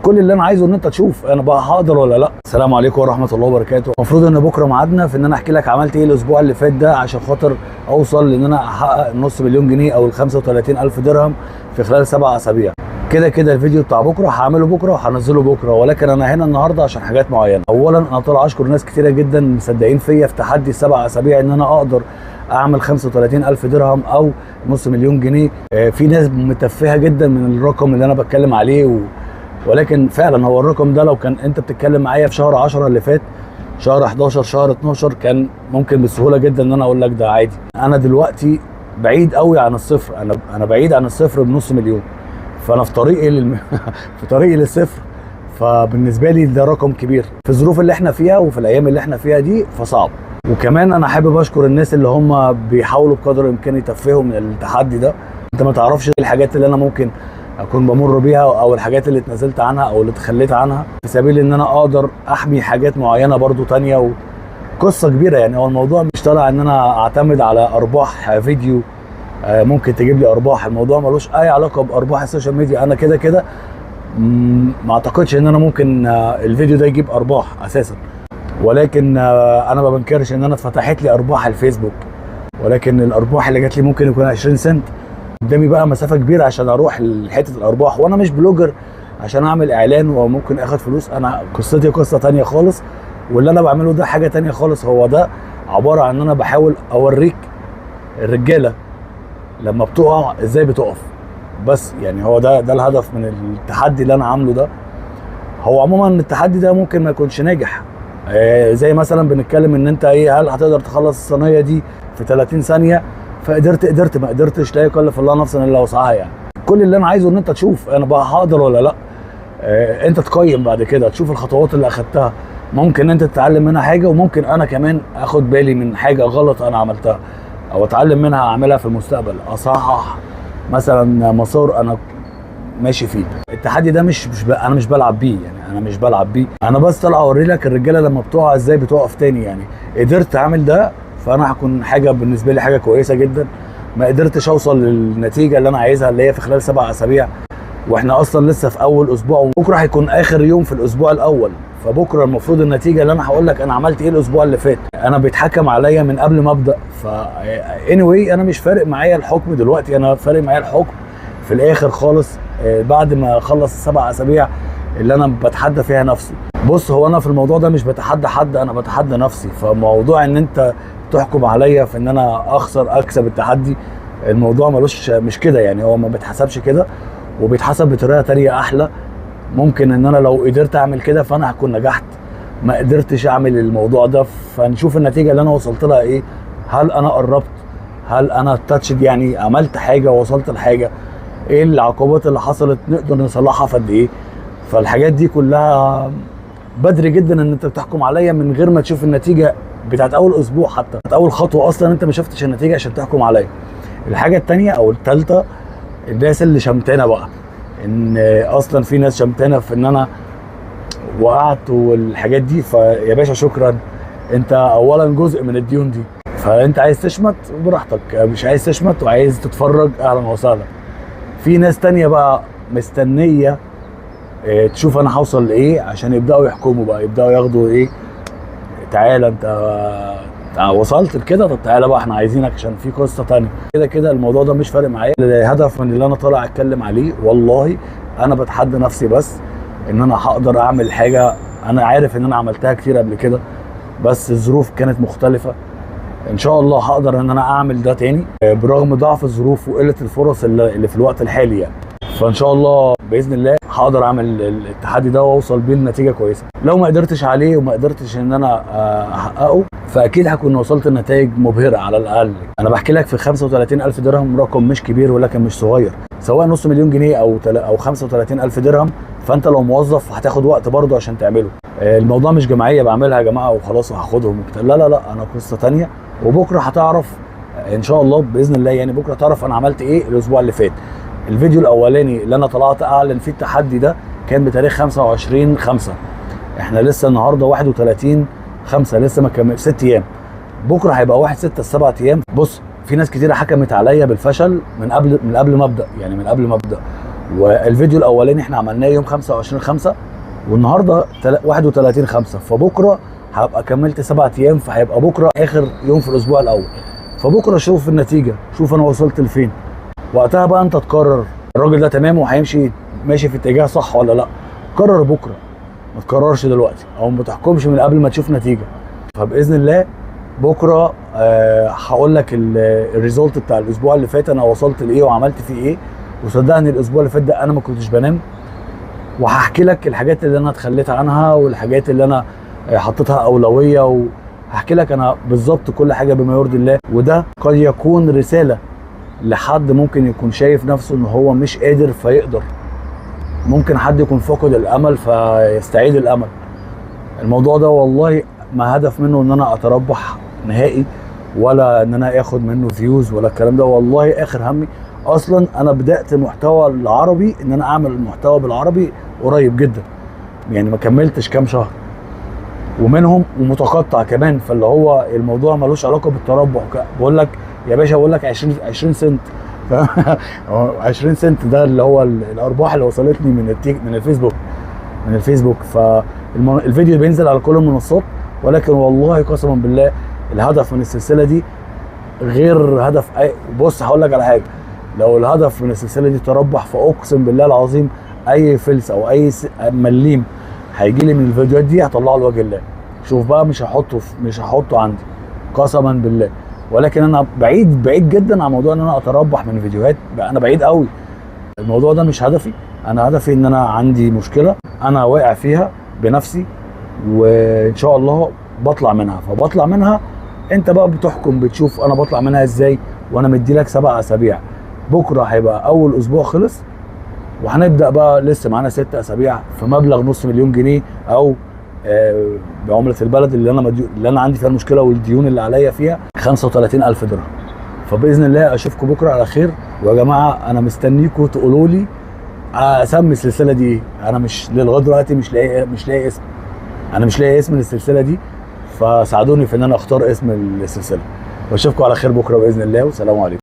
كل اللي انا عايزه ان انت تشوف انا بقى هقدر ولا لا. السلام عليكم ورحمه الله وبركاته. المفروض ان بكره ميعادنا في ان انا احكي لك عملت ايه الاسبوع اللي فات ده عشان خاطر اوصل لان انا احقق نص مليون جنيه او ال 35,000 درهم في خلال 7 اسابيع. كده كده الفيديو بتاع بكره هعمله بكره وهنزله بكره، ولكن انا هنا النهارده عشان حاجات معينه. اولا انا طالع اشكر ناس كتيره جدا مصدقين فيا في تحدي ال7 اسابيع ان انا اقدر اعمل 35,000 درهم او نص مليون جنيه. في ناس متفهه جدا من الرقم اللي انا بتكلم عليه ولكن فعلا هو الرقم ده لو كان انت بتتكلم معايا في شهر 10 اللي فات، شهر 11، شهر 12، كان ممكن بسهوله جدا ان انا اقول لك ده عادي. انا دلوقتي بعيد قوي عن الصفر، انا بعيد عن الصفر بنص مليون، فانا في طريقي في طريقي للصفر. فبالنسبه لي ده رقم كبير في الظروف اللي احنا فيها وفي الايام اللي احنا فيها دي، فصعب. وكمان انا حابب اشكر الناس اللي هم بيحاولوا بقدر الامكان يتفهوا من التحدي ده. انت ما تعرفش الحاجات اللي انا ممكن اكون بمر بيها او الحاجات اللي اتنازلت عنها او اللي اتخليت عنها في سبيل ان انا اقدر احمي حاجات معينه برضو تانية، وقصه كبيره. يعني هو الموضوع مش طالع ان انا اعتمد على ارباح فيديو ممكن تجيب لي ارباح. الموضوع ملوش اي علاقه بارباح السوشيال ميديا. انا كده كده ما اعتقدش ان انا ممكن الفيديو ده يجيب ارباح اساسا، ولكن انا ما بنكرش ان انا اتفتحت لي ارباح الفيسبوك، ولكن الارباح اللي جات لي ممكن يكون 20 سنت. قدامي بقى مسافه كبيره عشان اروح لحته الارباح، وانا مش بلوجر عشان اعمل اعلان وممكن اخد فلوس. انا قصتي قصه تانية خالص، واللي انا بعمله ده حاجه تانية خالص. هو ده عباره عن ان انا بحاول اوريك الرجاله لما بتقع ازاي بتقف بس. يعني هو ده الهدف من التحدي اللي انا عامله ده. هو عموما التحدي ده ممكن ما يكونش ناجح، زي مثلا بنتكلم ان انت ايه، هل هتقدر تخلص الصينيه دي في 30 ثانيه؟ فقدرت ما قدرتش لا يكلف الله نفسا الا وسعها. يعني كل اللي انا عايزه ان انت تشوف انا بقى هقدر ولا لا. انت تقيم بعد كده، تشوف الخطوات اللي اخدتها، ممكن انت تتعلم منها حاجه، وممكن انا كمان اخد بالي من حاجه غلط انا عملتها او اتعلم منها اعملها في المستقبل، اصحح مثلا مسار انا ماشي فيه. التحدي ده انا مش بلعب بيه، يعني انا مش بلعب بيه، انا بس طالع اوري لك الرجاله لما بتقع ازاي بتقف تاني. يعني قدرت اعمل ده فانا هكون حاجه بالنسبه لي حاجه كويسه جدا. ما قدرتش اوصل للنتيجه اللي انا عايزها اللي هي في خلال 7 اسابيع، واحنا اصلا لسه في اول اسبوع، وبكره هيكون اخر يوم في الاسبوع الاول. فبكره المفروض النتيجه اللي انا هقول لك انا عملت ايه الاسبوع اللي فات. انا بيتحكم عليا من قبل ما ابدا، anyway انا مش فارق معايا الحكم دلوقتي، انا فارق معايا الحكم في الاخر خالص بعد ما اخلص ال7 اسابيع اللي انا بتحدى فيها نفسي. بص، هو انا في الموضوع ده مش بتحدى حد، انا بتحدى نفسي. فموضوع ان انت تحكم عليا في ان انا اكسب التحدي، الموضوع مش كده. يعني هو ما بيتحسبش كده، وبيتحسب بطريقه تانية احلى. ممكن ان انا لو قدرت اعمل كده فانا هكون نجحت، ما قدرتش اعمل الموضوع ده فنشوف النتيجه اللي انا وصلت لها ايه. هل انا قربت؟ هل انا تاتشد؟ يعني عملت حاجه ووصلت لحاجه؟ ايه العقوبات اللي حصلت نقدر نصلحها في قد ايه؟ فالحاجات دي كلها بدري جدا ان انت تحكم عليا من غير ما تشوف النتيجه بتاعت اول اسبوع، حتى اول خطوه اصلا انت ما شفتش النتيجه عشان تحكم عليا. الحاجه الثانيه او الثالثه، الناس اللي شمتانه بقى، ان اصلا في ناس شمتانه في ان انا وقعت والحاجات دي. فيا باشا شكرا، انت اولا جزء من الديون دي، فانت عايز تشمت براحتك، مش عايز تشمت وعايز تتفرج اهلا وسهلا. في ناس تانية بقى مستنيه تشوف انا هوصل لايه عشان يبداوا يحكموا بقى، يبداوا ياخدوا ايه، تعالى انت وصلت لكده، طب تعالى بقى احنا عايزينك عشان في قصه تانية. كده كده الموضوع ده مش فارق معايا. الهدف من اللي انا طالع اتكلم عليه والله انا بتحدى نفسي بس ان انا هقدر اعمل حاجه انا عارف ان انا عملتها كتير قبل كده، بس الظروف كانت مختلفه. ان شاء الله هقدر ان انا اعمل ده تاني برغم ضعف الظروف وقله الفرص اللي في الوقت الحالي. يعني فان شاء الله باذن الله هقدر اعمل التحدي ده واوصل بيه لنتيجه كويسه. لو ما قدرتش عليه وما قدرتش ان انا احققه فاكيد هكون وصلت لنتائج مبهره على الاقل. انا بحكي لك في 35,000 درهم، رقم مش كبير ولكن مش صغير، سواء نص مليون جنيه او 35,000 درهم. فانت لو موظف هتاخد وقت برضه عشان تعمله. الموضوع مش جمعيه بعملها يا جماعه وخلاص وهاخدهم. لا لا لا، انا قصه ثانيه، وبكره هتعرف ان شاء الله باذن الله. يعني بكره تعرف انا عملت ايه الاسبوع اللي فات. الفيديو الاولاني اللي انا طلعت اعلن فيه التحدي ده كان بتاريخ 25/5، احنا لسه النهارده 31/5، لسه ما كمل 6 ايام. بكره هيبقى 1/6، 7 ايام. بص، في ناس كتيره حكمت عليا بالفشل من قبل ما ابدا، يعني من قبل ما ابدا، والفيديو الاولاني احنا عملناه يوم 25/5 والنهارده 31/5، فبكره هبقى كملت 7 ايام، فهيبقى بكره اخر يوم في الاسبوع الاول. فبكره شوف النتيجه، شوف انا وصلت لفين، وقتها بقى انت تقرر الراجل ده تمام وهيمشي ماشي في اتجاه صح ولا لا. قرر بكره، ما تقررش دلوقتي او ما تحكمش من قبل ما تشوف نتيجه. فباذن الله بكره هقول لك الريزولت بتاع الاسبوع اللي فات، انا وصلت لايه وعملت فيه ايه. وصدقني الاسبوع اللي فات ده انا ما كنتش بنام، وهحكي لك الحاجات اللي انا اتخليت عنها والحاجات اللي انا حطيتها اولويه، وهحكي لك انا بالظبط كل حاجه بما يرضي الله. وده قد يكون رساله لحد ممكن يكون شايف نفسه ان هو مش قادر فيقدر، ممكن حد يكون فاقد الامل فيستعيد الامل. الموضوع ده والله ما هدف منه ان انا اتربح نهائي، ولا ان انا اخد منه فيوز ولا الكلام ده. والله اخر همي اصلا انا بدات محتوى العربي، ان انا اعمل المحتوى بالعربي قريب جدا، يعني ما كملتش كام شهر ومنهم ومتقطع كمان. فاللي هو الموضوع ملوش علاقه بالتربح. بقول لك يا باشا، بقول لك 20 سنت 20 سنت ده اللي هو الارباح اللي وصلتني من الفيسبوك. فالفيديو بينزل على كل المنصات، ولكن والله قسما بالله الهدف من السلسله دي غير هدف بص هقول لك على حاجه، لو الهدف من السلسله دي تربح، فاقسم بالله العظيم اي فلس او اي مليم هيجي لي من الفيديوهات دي هطلعه لوجه الله. شوف بقى، مش هحطه عندي قسما بالله. ولكن انا بعيد جدا عن موضوع ان انا اتربح من فيديوهات، انا بعيد قوي. الموضوع ده مش هدفي. انا هدفي ان انا عندي مشكله انا واقع فيها بنفسي، وان شاء الله بطلع منها. فبطلع منها، انت بقى بتحكم، بتشوف انا بطلع منها ازاي. وانا مدي لك 7 اسابيع، بكره هيبقى اول اسبوع خلص، وهنبدا بقى لسه معانا 6 اسابيع في مبلغ نص مليون جنيه، او بعمله البلد اللي انا عندي فيها المشكله والديون اللي عليا فيها 35,000 درهم. فباذن الله اشوفكم بكره على خير. ويا جماعه انا مستنيكم تقولوا لي اسمي السلسله دي ايه. انا مش لغايه دلوقتي مش لاقي اسم. انا مش لاقي اسم للسلسله دي، فساعدوني في ان انا اختار اسم السلسله. واشوفكم على خير بكره باذن الله، والسلام عليكم.